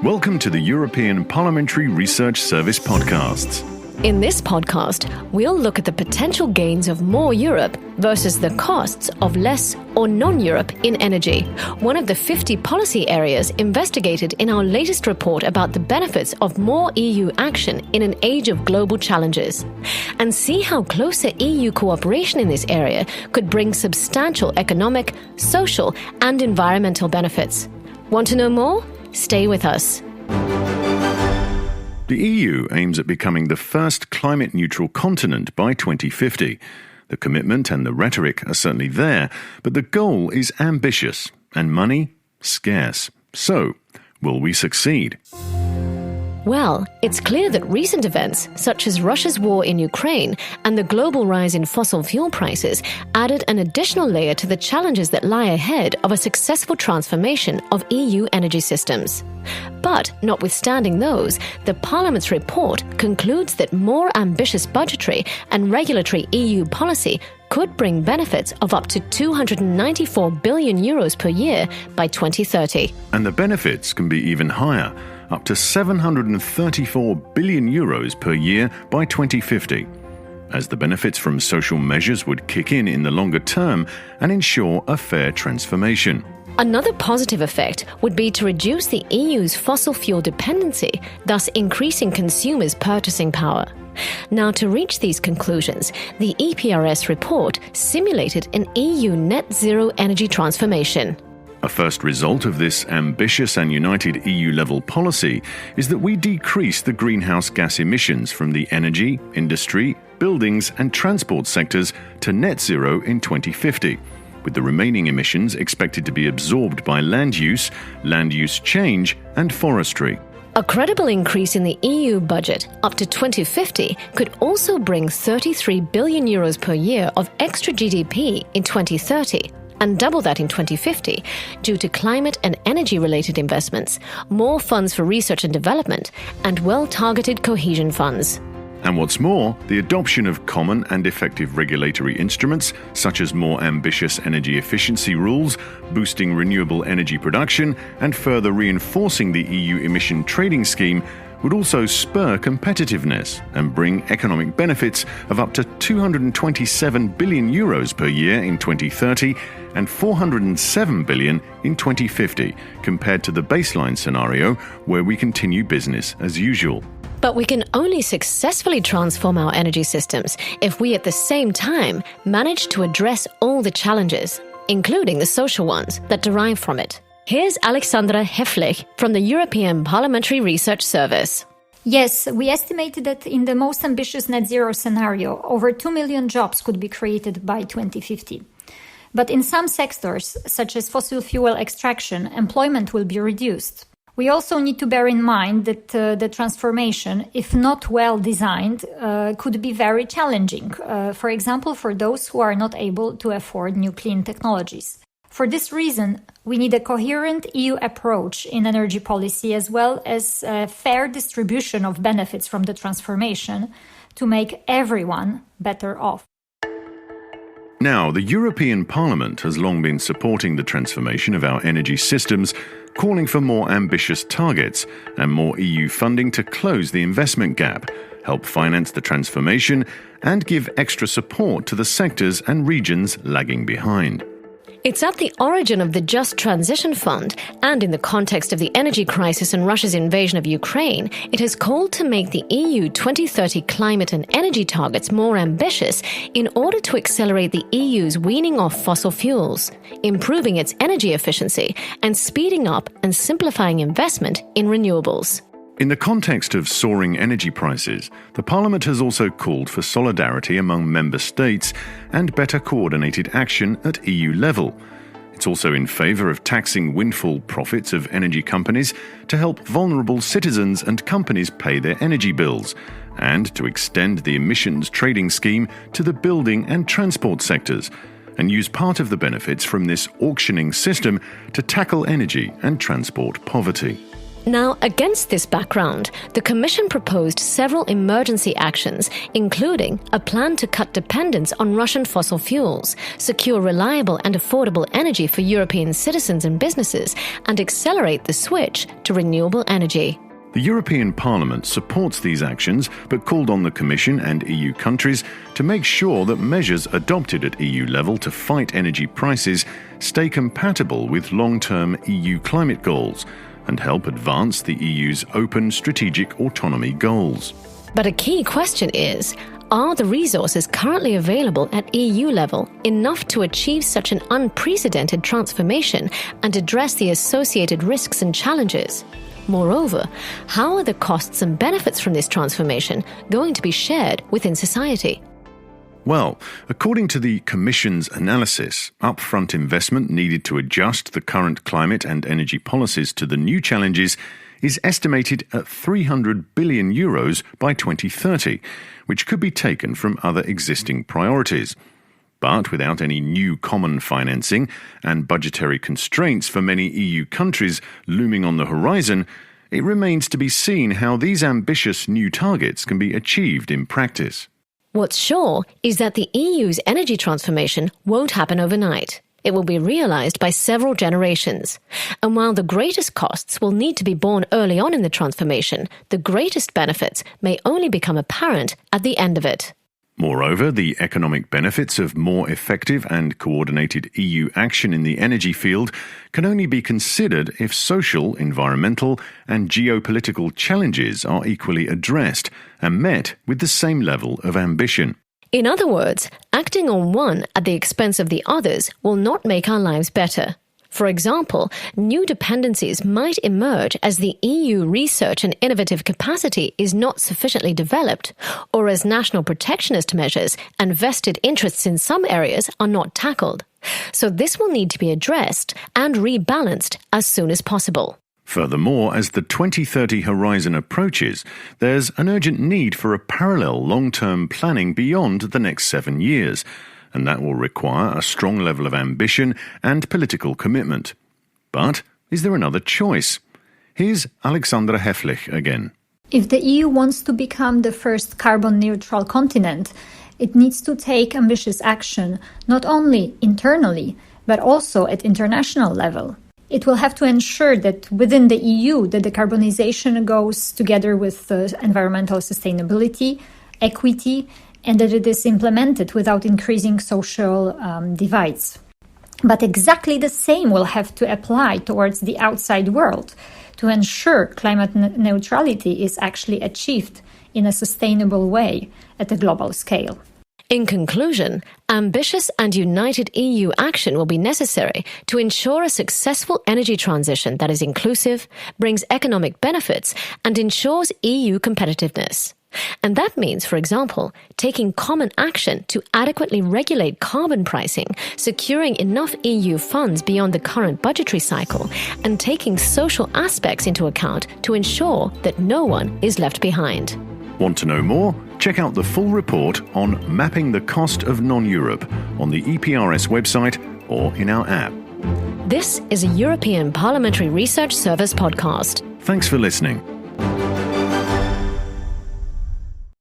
Welcome to the European Parliamentary Research Service podcasts. In this podcast, we'll look at the potential gains of more Europe versus the costs of less or non-Europe in energy, one of the 50 policy areas investigated in our latest report about the benefits of more EU action in an age of global challenges, and see how closer EU cooperation in this area could bring substantial economic, social, and environmental benefits. Want to know more? Stay with us. The EU aims at becoming the first climate-neutral continent by 2050. The commitment and the rhetoric are certainly there, but the goal is ambitious and money scarce. So, will we succeed? Well, it's clear that recent events, such as Russia's war in Ukraine and the global rise in fossil fuel prices, added an additional layer to the challenges that lie ahead of a successful transformation of EU energy systems. But, notwithstanding those, the Parliament's report concludes that more ambitious budgetary and regulatory EU policy could bring benefits of up to €294 billion per year by 2030. And the benefits can be even higher, up to €734 billion per year by 2050, as the benefits from social measures would kick in the longer term and ensure a fair transformation. Another positive effect would be to reduce the EU's fossil fuel dependency, thus increasing consumers' purchasing power. Now, to reach these conclusions, the EPRS report simulated an EU net zero energy transformation. A first result of this ambitious and united EU-level policy is that we decrease the greenhouse gas emissions from the energy, industry, buildings and transport sectors to net zero in 2050, with the remaining emissions expected to be absorbed by land use change and forestry. A credible increase in the EU budget up to 2050 could also bring €33 billion per year of extra GDP in 2030, and double that in 2050 due to climate and energy-related investments, more funds for research and development, and well-targeted cohesion funds. And what's more, the adoption of common and effective regulatory instruments, such as more ambitious energy efficiency rules, boosting renewable energy production, and further reinforcing the EU emission trading scheme, would also spur competitiveness and bring economic benefits of up to €227 billion per year in 2030 and €407 billion in 2050, compared to the baseline scenario where we continue business as usual. But we can only successfully transform our energy systems if we at the same time manage to address all the challenges, including the social ones, that derive from it. Here's Alexandra Heflich from the European Parliamentary Research Service. Yes, we estimated that in the most ambitious net zero scenario, over 2 million jobs could be created by 2050. But in some sectors, such as fossil fuel extraction, employment will be reduced. We also need to bear in mind that the transformation, if not well designed, could be very challenging, for example, for those who are not able to afford new clean technologies. For this reason, we need a coherent EU approach in energy policy as well as a fair distribution of benefits from the transformation to make everyone better off. Now, the European Parliament has long been supporting the transformation of our energy systems, calling for more ambitious targets and more EU funding to close the investment gap, help finance the transformation, and give extra support to the sectors and regions lagging behind. It's at the origin of the Just Transition Fund, and in the context of the energy crisis and Russia's invasion of Ukraine, it has called to make the EU 2030 climate and energy targets more ambitious in order to accelerate the EU's weaning off fossil fuels, improving its energy efficiency, and speeding up and simplifying investment in renewables. In the context of soaring energy prices, the Parliament has also called for solidarity among member states and better coordinated action at EU level. It's also in favour of taxing windfall profits of energy companies to help vulnerable citizens and companies pay their energy bills, and to extend the emissions trading scheme to the building and transport sectors, and use part of the benefits from this auctioning system to tackle energy and transport poverty. Now, against this background, the Commission proposed several emergency actions, including a plan to cut dependence on Russian fossil fuels, secure reliable and affordable energy for European citizens and businesses, and accelerate the switch to renewable energy. The European Parliament supports these actions, but called on the Commission and EU countries to make sure that measures adopted at EU level to fight energy prices stay compatible with long-term EU climate goals and help advance the EU's open strategic autonomy goals. But a key question is, are the resources currently available at EU level enough to achieve such an unprecedented transformation and address the associated risks and challenges? Moreover, how are the costs and benefits from this transformation going to be shared within society? Well, according to the Commission's analysis, upfront investment needed to adjust the current climate and energy policies to the new challenges is estimated at €300 billion by 2030, which could be taken from other existing priorities. But without any new common financing and budgetary constraints for many EU countries looming on the horizon, it remains to be seen how these ambitious new targets can be achieved in practice. What's sure is that the EU's energy transformation won't happen overnight. It will be realized by several generations. And while the greatest costs will need to be borne early on in the transformation, the greatest benefits may only become apparent at the end of it. Moreover, the economic benefits of more effective and coordinated EU action in the energy field can only be considered if social, environmental, and geopolitical challenges are equally addressed and met with the same level of ambition. In other words, acting on one at the expense of the others will not make our lives better. For example, new dependencies might emerge as the EU research and innovative capacity is not sufficiently developed, or as national protectionist measures and vested interests in some areas are not tackled. So this will need to be addressed and rebalanced as soon as possible. Furthermore, as the 2030 horizon approaches, there's an urgent need for a parallel long-term planning beyond the next 7 years, and that will require a strong level of ambition and political commitment. But is there another choice? Here's Alexandra Heflich again. If the EU wants to become the first carbon-neutral continent, it needs to take ambitious action, not only internally, but also at international level. It will have to ensure that within the EU, the decarbonization goes together with environmental sustainability, equity, and that it is implemented without increasing social divides. But exactly the same will have to apply towards the outside world to ensure climate neutrality is actually achieved in a sustainable way at a global scale. In conclusion, ambitious and united EU action will be necessary to ensure a successful energy transition that is inclusive, brings economic benefits, and ensures EU competitiveness. And that means, for example, taking common action to adequately regulate carbon pricing, securing enough EU funds beyond the current budgetary cycle, and taking social aspects into account to ensure that no one is left behind. Want to know more? Check out the full report on mapping the cost of non-Europe on the EPRS website or in our app. This is a European Parliamentary Research Service podcast. Thanks for listening.